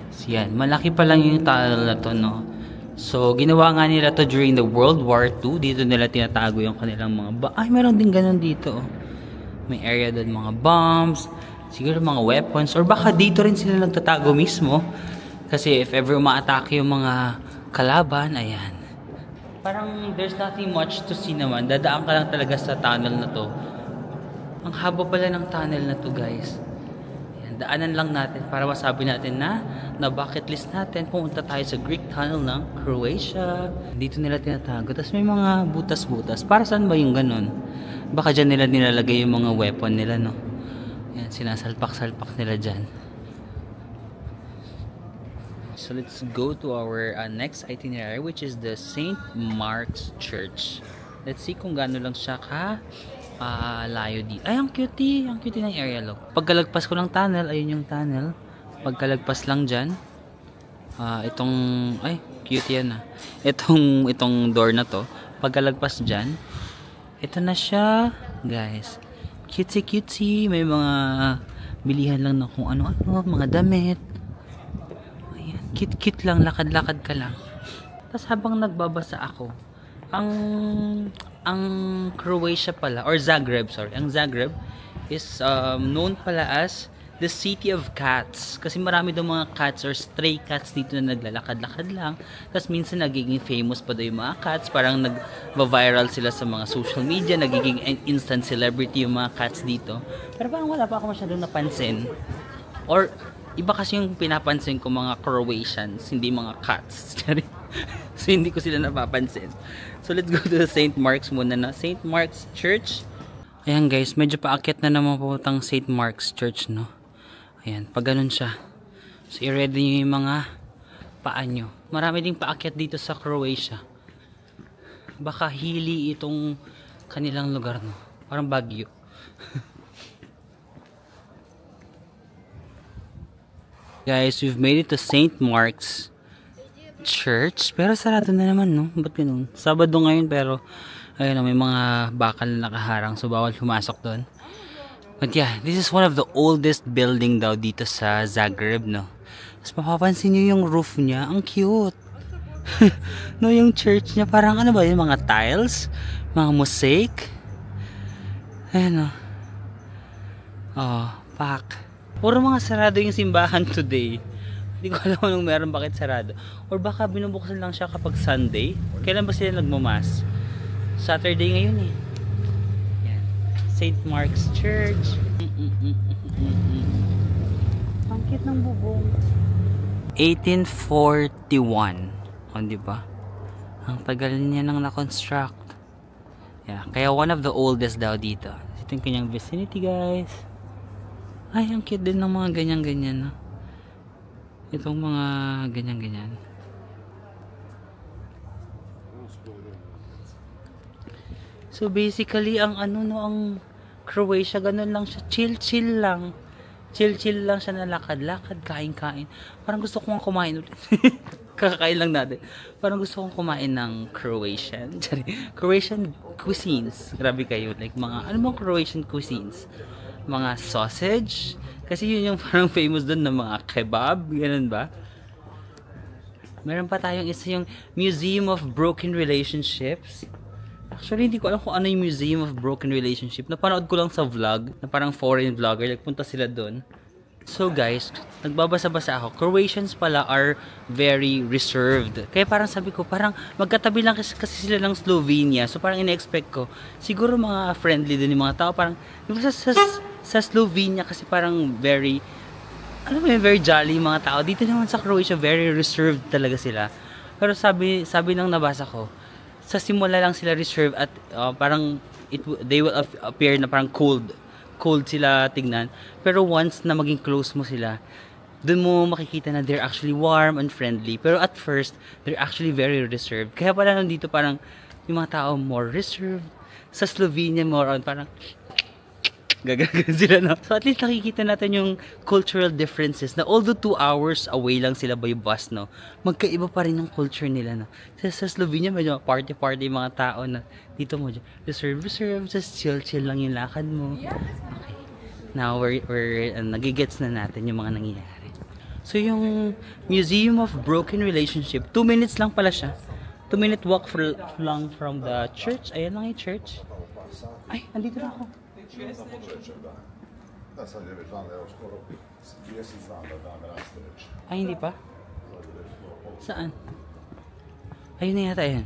So yan, malaki pa lang yung tunnel na to, no? So, ginawa nga nila to during the World War II. Dito nila tinatago yung kanilang mga ay, meron din ganun dito. May area doon, mga bombs, siguro mga weapons, or baka dito rin sila nagtatago mismo. Kasi if ever ma-attack yung mga kalaban, ayan. Parang there's nothing much to see naman. Dadaan ka lang talaga sa tunnel na to. Ang haba pala ng tunnel na to, guys. Ayan, daanan lang natin para masabi natin na bucket list natin. Pumunta tayo sa Greek Tunnel ng Croatia. Dito nila tinatago. Tapos may mga butas-butas. Para saan ba yung ganun? Baka dyan nila nilalagay yung mga weapon nila, no? Yan, sinasalpak-salpak nila dyan. So let's go to our next itinerary, which is the St. Mark's Church. Let's see kung gaano lang siya layo dito. Ay, ang cutie! Ang cutie ng area look. Pagkalagpas ko ng tunnel, ayun yung tunnel. Pagkalagpas lang dyan, ay, cute yan itong door na to. Pagkalagpas dyan, ito na siya, guys. Cutesy cutesy. May mga bilihan lang na kung ano-ano, mga damit. Ayan, cute cute lang, lakad-lakad ka lang. Tapos habang nagbabasa ako, ang Croatia pala, or Zagreb, sorry, ang Zagreb is known pala as the city of cats. Kasi marami daw mga cats or stray cats dito na naglalakad-lakad lang. Tapos minsan nagiging famous pa daw yung mga cats. Parang nag-viral sila sa mga social media. Nagiging instant celebrity yung mga cats dito. Pero parang wala pa ako masyadong napansin. Or iba kasi yung pinapansin ko mga Croatians, hindi mga cats. So hindi ko sila napapansin. So let's go to the St. Mark's muna na. St. Mark's Church. Ayan guys, medyo paakyat na naman po itong St. Mark's Church, no? Ayan, pag ganun siya. So i-ready nyo yung mga paa nyo. Marami ding paakyat dito sa Croatia. Baka hili itong kanilang lugar, no? Parang Baguio. Guys, we've made it to St. Mark's Church. Pero sarado na naman, no? Ba't ganun? Sabado ngayon, pero ayun, may mga bakal na nakaharang. So, bawal pumasok doon. But yeah, this is one of the oldest building daw dito sa Zagreb, no? Tapos mapapansin nyo yung roof niya. Ang cute. No, yung church niya, parang ano ba yun? Mga tiles? Mga mosaic? Ayan, no? Oh, pak. Puro mga sarado yung simbahan today. Hindi ko alam anong meron, bakit sarado. Or baka binubuksan lang siya kapag Sunday. Kailan ba sila nagmamas? Saturday ngayon eh. Yan. St. Mark's Church. Ang cute ng bubong. 1841. O, diba? Ang tagal niya nang na-construct. Yeah. Kaya one of the oldest daw dito. Ito yung kanyang vicinity, guys. Ay, ang cute din ng mga ganyan-ganyan, no? Itong mga ganyan-ganyan. So basically, ang ang Croatia, ganun lang siya. Chill-chill lang. Chill-chill lang siya na lakad-lakad, kain-kain. Parang gusto kong kumain ulit. Kakakain lang natin. Parang gusto kong kumain ng Croatian cuisines. Grabe kayo. Like mga, ano bang Croatian cuisines? Mga sausage. Kasi yun yung parang famous dun na mga kebab. Ganun ba? Meron pa tayong isa yung Museum of Broken Relationships. Actually, hindi ko alam kung ano yung Museum of Broken Relationship. Napanood ko lang sa vlog, na parang foreign vlogger. Nagpunta sila dun. So guys, nagbabasa-basa ako. Croatians pala are very reserved. Kaya parang sabi ko, parang magkatabi lang kasi sila ng Slovenia. So parang ina-expect ko, siguro mga friendly din yung mga tao. Parang, sa Slovenia kasi parang very, alam mo yun, very jolly yung mga tao. Dito naman sa Croatia, very reserved talaga sila. Pero sabi ng nabasa ko, sa simula lang sila reserved at parang they will appear na parang cold sila tignan. Pero once na maging close mo sila, dun mo makikita na they're actually warm and friendly. Pero at first, they're actually very reserved. Kaya pala nandito parang yung mga tao more reserved. Sa Slovenia, more on parang gagagan sila, no? So at least nakikita natin yung cultural differences na although 2 hours away lang sila by bus, no? Magkaiba pa rin yung culture nila, no? Sa Slovenia, medyo party-party yung mga tao na dito mo, reserve, just chill lang yung lakad mo. Okay. Now, we're nagigets na natin yung mga nangyayari. So yung Museum of Broken Relationship, 2 minutes lang pala siya. 2-minute walk lang from the church. Ayan lang yung church. Ay, andito na ako. Ay, hindi pa? Saan? Ayun na yata, yan.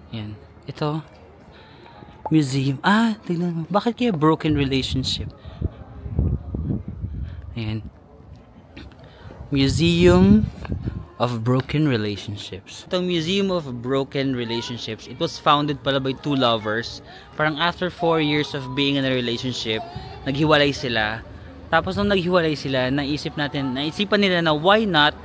Yan. Ito. Museum. Ah, tignan mo. Bakit kaya broken relationship? Ayan. Museum of Broken Relationships. Itong Museum of Broken Relationships, it was founded pala by two lovers. Parang after 4 years of being in a relationship, naghiwalay sila. Tapos nung naghiwalay sila, naisipan nila na why not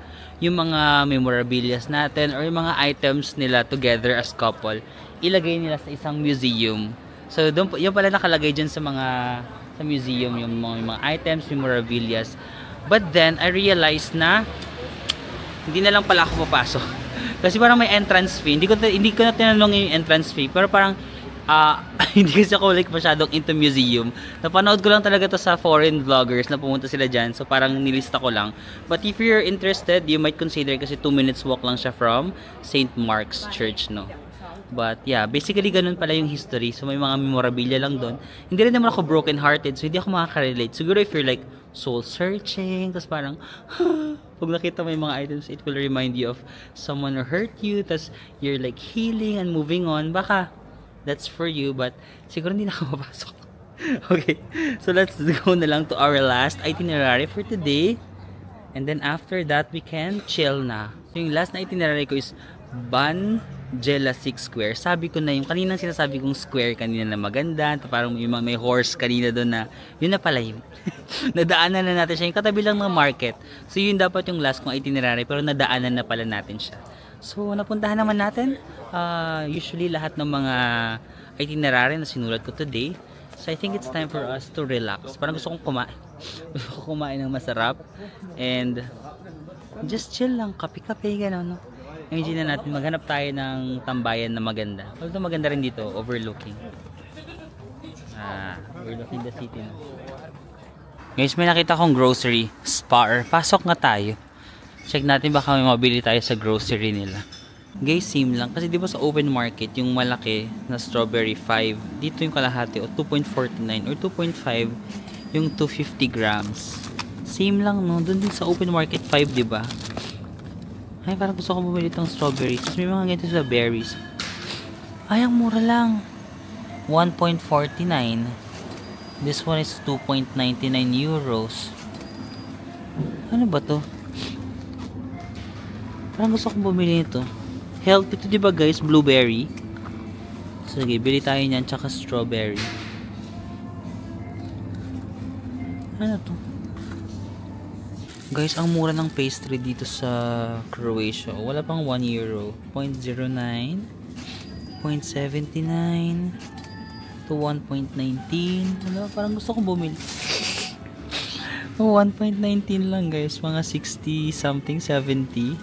yung mga memorabilias natin or yung mga items nila together as couple, ilagay nila sa isang museum. So, yung pala nakalagay dyan sa museum, yung mga items, memorabilias. But then, I realized na hindi na lang pala ako papasok. Kasi parang may entrance fee. Hindi ko na tinanong yung entrance fee. Pero parang, hindi kasi ako like masyadong into museum. Napanood ko lang talaga to sa foreign vloggers na pumunta sila dyan. So parang nilista ko lang. But if you're interested, you might consider kasi 2 minutes walk lang siya from St. Mark's Church, no? But yeah, basically ganun pala yung history. So may mga memorabilia lang doon. Hindi rin naman ako broken hearted. So hindi ako makaka-relate. Siguro if you're like soul searching, tapos parang pag nakita mo yung mga items, it will remind you of someone who hurt you, tapos you're like healing and moving on, baka that's for you, but siguro hindi na ako mapasok. Okay, so let's go na lang to our last itinerary for today, and then after that we can chill na. So yung last na itinerary ko is Banjelasik Square. Sabi ko na yung kaninang sinasabi kong square kanina na maganda, parang may horse kanina doon na, yun na pala yun. Nadaanan na natin siya, yung katabi lang ng market. So yun dapat yung last kong itinerary, pero nadaanan na pala natin siya. So napuntahan naman natin usually lahat ng mga itinerary na sinulat ko today. So I think it's time for us to relax. Parang gusto kong kumain ng masarap and just chill lang, kape-kape, gano'n, no? Imagine na natin, maghanap tayo ng tambayan na maganda. Although maganda rin dito, overlooking the city, no? Guys, may nakita akong grocery, Spar. Pasok nga tayo. Check natin baka may mabili tayo sa grocery nila. Guys, same lang. Kasi di ba sa open market, yung malaki na strawberry 5, dito yung kalahati o 2.49 or 2.5 yung 250 grams. Same lang, no? Doon din sa open market 5, di ba? Ay, parang gusto ko bumili itong strawberry. Tapos may mga ganito sa berries. Ay, ang mura lang. 1.49. This one is 2.99 euros. Ano ba to? Parang gusto kong bumili nito. Healthy ito, diba guys? Blueberry. Sige, bili tayo niyan. Tsaka strawberry. Ano to? Guys, ang mura ng pastry dito sa Croatia. Wala pang 1 euro. 0.09, 0.79 to 1.19. Wala, parang gusto kong bumili. 1.19 lang guys. Mga 60 something, 70.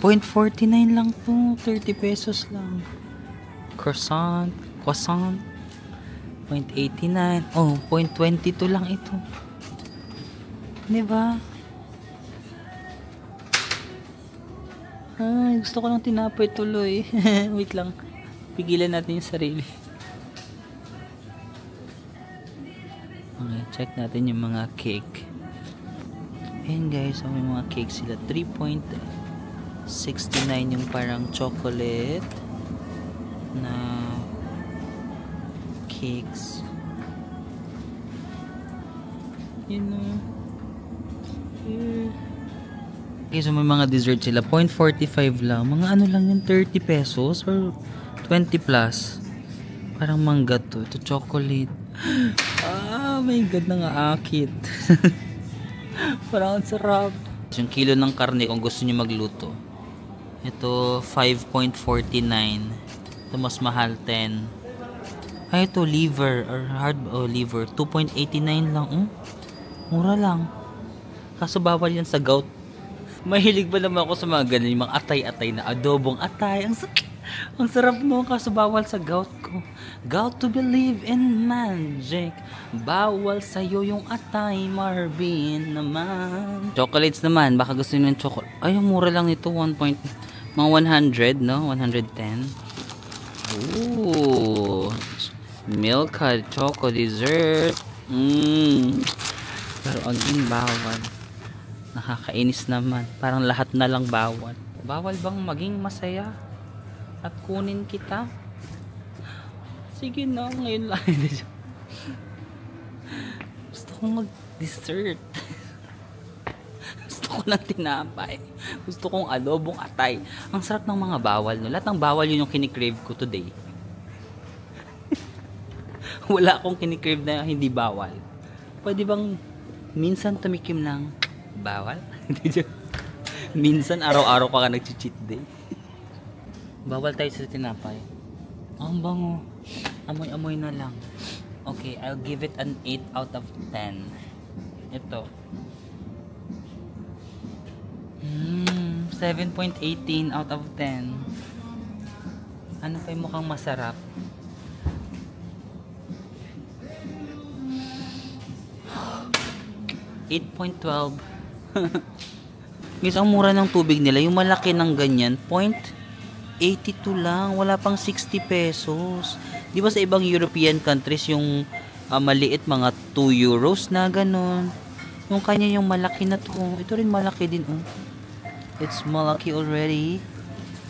0.49 lang to. 30 pesos lang. Croissant. 0.89. Oh, 0.22 lang ito. Diba? Ay, gusto ko lang tinapay tuloy. Wait lang. Pigilan natin yung sarili. Okay, check natin yung mga cake. Ayan guys, may mga cake sila. 3.69 yung parang chocolate na cakes. Yun o. Okay, so may mga dessert sila. 0.45 lang. Mga ano lang yung 30 pesos or 20 plus. Parang mangga to. Ito chocolate. Ah, my God, nangaakit. Parang ang sarap. Yung kilo ng karne kung gusto niyo magluto. Ito 5.49. Ito mas mahal 10. Ay, ito liver or hard liver 2.89 lang. Mura lang. Kaso bawal yan sa gout. Mahilig ba naman ako sa mga ganun, yung mga atay-atay na adobong atay. Ang sarap mo, kaso bawal sa gout ko. Gout to believe in magic. Bawal sa'yo yung atay, Marvin naman. Chocolates naman, baka gusto nyo ng chocolate. Ay, ang mura lang nito, mga 100, no? 110. Ooh. Milka choco dessert. Pero again, bawal. Nakakainis naman. Parang lahat na lang bawal. Bawal bang maging masaya? At kunin kita? Sige na, ngayon lang. Gusto kong mag-dessert. Gusto ko ng tinapay. Gusto kong adobong atay. Ang sarap ng mga bawal, no? Lahat ng bawal yun yung kinikrave ko today. Wala akong kinikrave na hindi bawal. Pwede bang minsan tumikim ng bawal? Minsan araw-araw ka nag-cheat day. Bawal tayo sa tinapay. Ang bango. Amoy-amoy na lang. Okay, I'll give it an 8 out of 10. Ito. 7.18 out of 10. Ano pa yung mukhang masarap? $8.12. Guys, ang mura ng tubig nila. Yung malaki ng ganyan, 0.82 lang. Wala pang 60 pesos. Di ba sa ibang European countries yung maliit mga 2 euros na ganun. Yung kanya yung malaki na to. Ito rin malaki din. Oh. It's malaki already.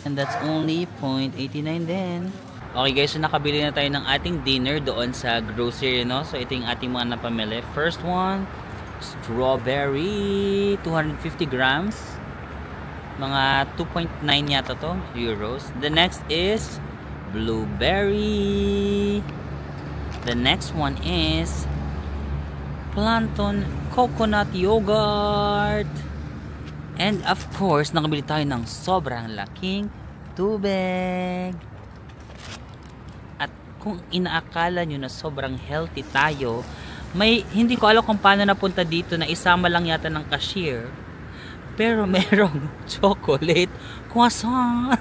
And that's only 0.89 din. Okay guys, so nakabili na tayo ng ating dinner doon sa grocery, no? So ito yung ating mga napamili. First one, strawberry, 250 grams. Mga 2.9 yata to, euros. The next is blueberry. The next one is plantain coconut yogurt. And of course, nakabili tayo ng sobrang laking tubig. At kung inaakala nyo na sobrang healthy tayo, hindi ko alam kung paano napunta dito na isama lang yata ng cashier. Pero merong chocolate croissant.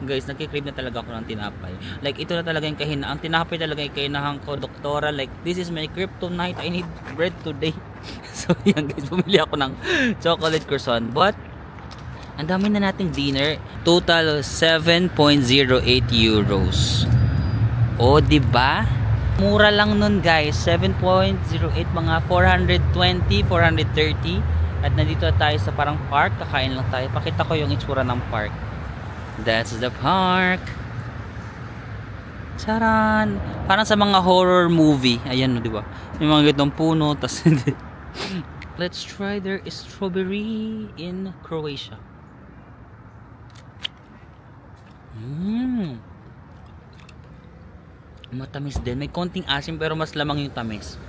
Guys, nagkikrave na talaga ako ng tinapay. Like, ito na talaga yung kahinaan. Ang tinapay talaga yung kahinaan ko, doktora. Like, this is my kryptonite. I need bread today. So, yan guys. Bumili ako ng chocolate croissant. But, ang dami na nating dinner. Total 7.08 euros. O, diba? Mura lang nun guys. 7.08, mga 420, 430. At nandito tayo sa parang park. Kakain lang tayo. Pakita ko yung itsura ng park. That's the park. Charan! Parang sa mga horror movie. Ayan, di ba? Yung mga gitong puno. Tas, let's try their strawberry in Croatia. Matamis din. May konting asim pero mas lamang yung tamis.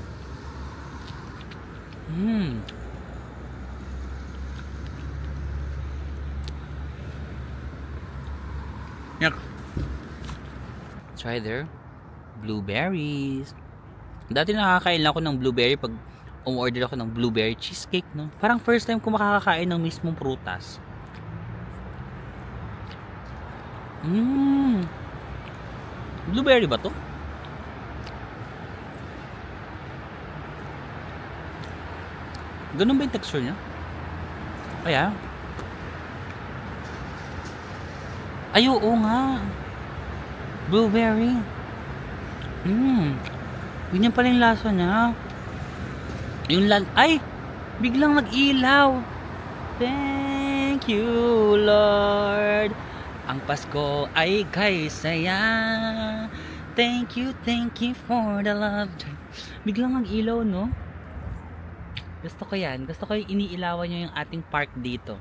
Yak. Try their blueberries. Dati nakakain lang ako ng blueberry pag umorder ako ng blueberry cheesecake, no? Parang first time ko makakakain ng mismong prutas. Blueberry ba to? Ganun ba yung texture niya? Kaya? Ay, oo nga. Blueberry. Ganyan pala yung lasa niya. Ay! Biglang nag-ilaw. Thank you, Lord. Ang Pasko ay kay saya. Thank you for the love. Biglang nag-ilaw, no? Gusto ko yan. Gusto ko yung iniilawan nyo yung ating park dito.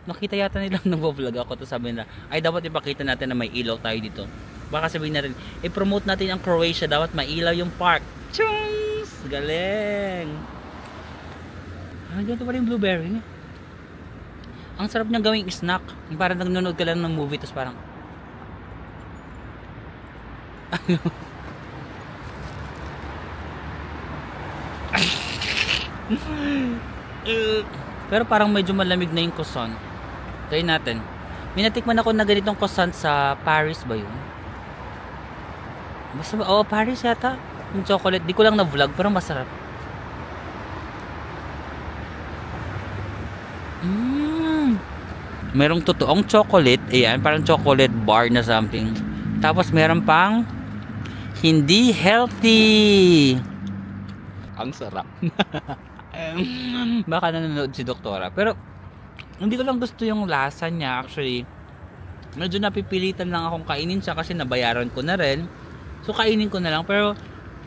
Nakita yata nilang nag-vlog ako, to sabi nila, ay dapat ipakita natin na may ilaw tayo dito. Baka sabihin natin, i-promote natin ang Croatia, dapat may ilaw yung park. Chungs! Galing! Ganito pa rin blueberry. Ang sarap niyang gawing snack. Parang nanonood ka lang ng movie, tapos parang pero parang medyo malamig na yung croissant. Try natin. May natikman ako na ganitong croissant sa Paris ba yun? Basta ba? Oo, Paris yata. Yung chocolate. Di ko lang na-vlog pero masarap. Merong totoong chocolate. Ayan, parang chocolate bar na something. Tapos meron pang hindi healthy. Ang sarap. Baka nanonood si doktora. Pero hindi ko lang gusto yung lasa niya. Actually, medyo napipilitan lang akong kainin siya kasi nabayaran ko na rin. So kainin ko na lang. Pero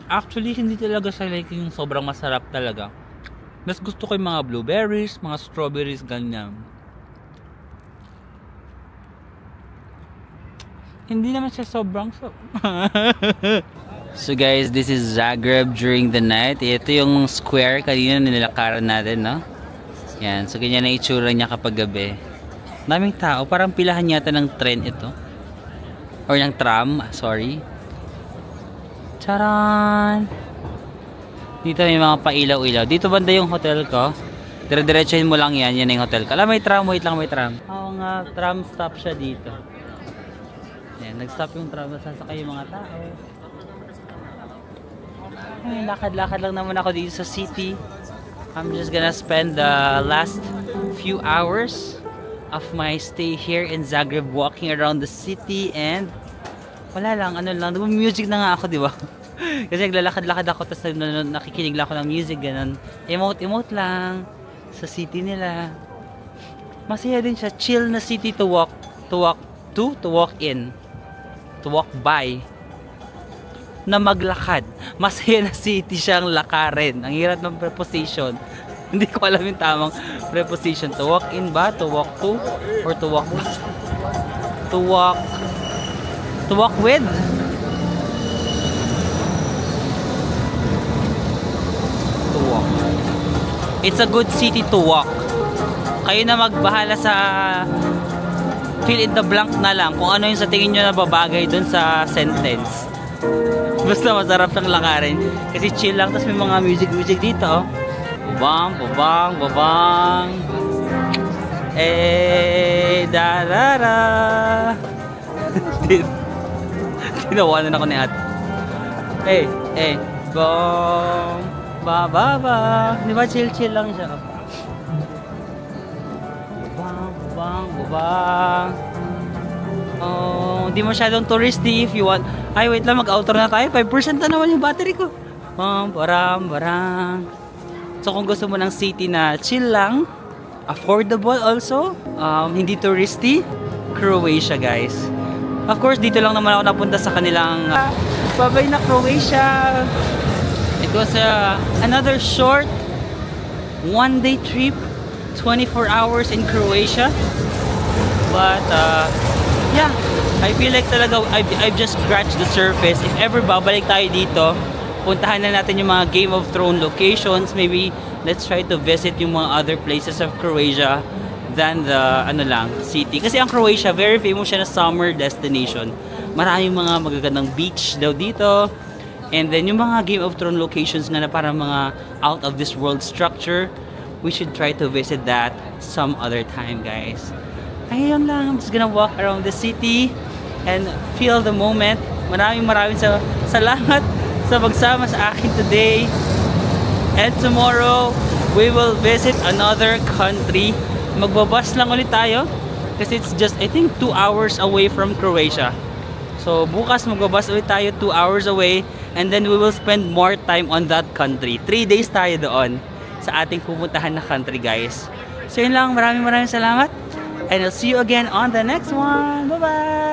actually hindi talaga siya like yung sobrang masarap talaga. Mas gusto ko yung mga blueberries, mga strawberries, ganyan. Hindi naman siya sobrang So guys, this is Zagreb during the night. Ito yung square kanina nilakaran natin, no? Yan, so ganyan na itsura niya kapag gabi. Daming tao, parang pilahan yata ng tren ito. Or ng tram, sorry. Charan! Dito may mga pailaw-ilaw. Dito banda yung hotel ko. Dire-diretsuhin mo lang yan, yan na yung hotel ko. Alam, may tram, wait lang, may tram. Oo nga, tram stop siya dito. Yan, nag-stop yung tram, sasakay yung mga tao. Ay, lakad-lakad lang naman ako dito sa city. I'm just gonna spend the last few hours of my stay here in Zagreb walking around the city and wala lang, ano lang, music na nga ako, di ba? Kasi naglalakad-lakad ako tapos nakikinig lang ako ng music, ganun. Emote lang sa city nila. Masaya din siya, chill na city to walk in, to walk by. Na maglakad. Masaya na city siyang lakarin. Ang hirap ng preposition. Hindi ko alam yung tamang preposition. To walk in ba? To walk to? Or to walk with? To walk with? To walk. It's a good city to walk. Kayo na magbahala sa fill in the blank na lang kung ano yung sa tingin nyo na babagay dun sa sentence. Basta masarap ng lakarin kasi chill lang, tapos may mga music dito, oh. Bubang, bubang, bubang, eh, darara. Tinawanan ako ni ate. Bong, ba, ba, ba. Di ba chill lang siya? Bubang, bubang, bubang. Oh, hindi masyadong touristy if you want. Ay, wait lang, mag-outro na tayo. 5% na naman yung battery ko. Barang. So, kung gusto mo ng city na chill lang, affordable also, hindi touristy, Croatia, guys. Of course, dito lang naman ako napunta sa kanilang babay na Croatia. It was another short one-day trip, 24 hours in Croatia. But, yeah, I feel like talaga I've just scratched the surface. If ever babalik tayo dito, puntahan na natin yung mga Game of Thrones locations. Maybe let's try to visit yung mga other places of Croatia than the city. Kasi ang Croatia, very famous siya na summer destination. Maraming mga magagandang beach daw dito. And then yung mga Game of Thrones locations na parang mga out of this world structure, we should try to visit that some other time, guys. Ayun lang, I'm just gonna walk around the city and feel the moment. Maraming salamat sa pagsama sa akin today. And tomorrow, we will visit another country. Magbabas lang ulit tayo kasi it's just, I think, 2 hours away from Croatia. So, bukas magbabas ulit tayo 2 hours away and then we will spend more time on that country. 3 days tayo doon sa ating pupuntahan na country, guys. So, yun lang. Maraming salamat. And I'll see you again on the next one. Bye-bye!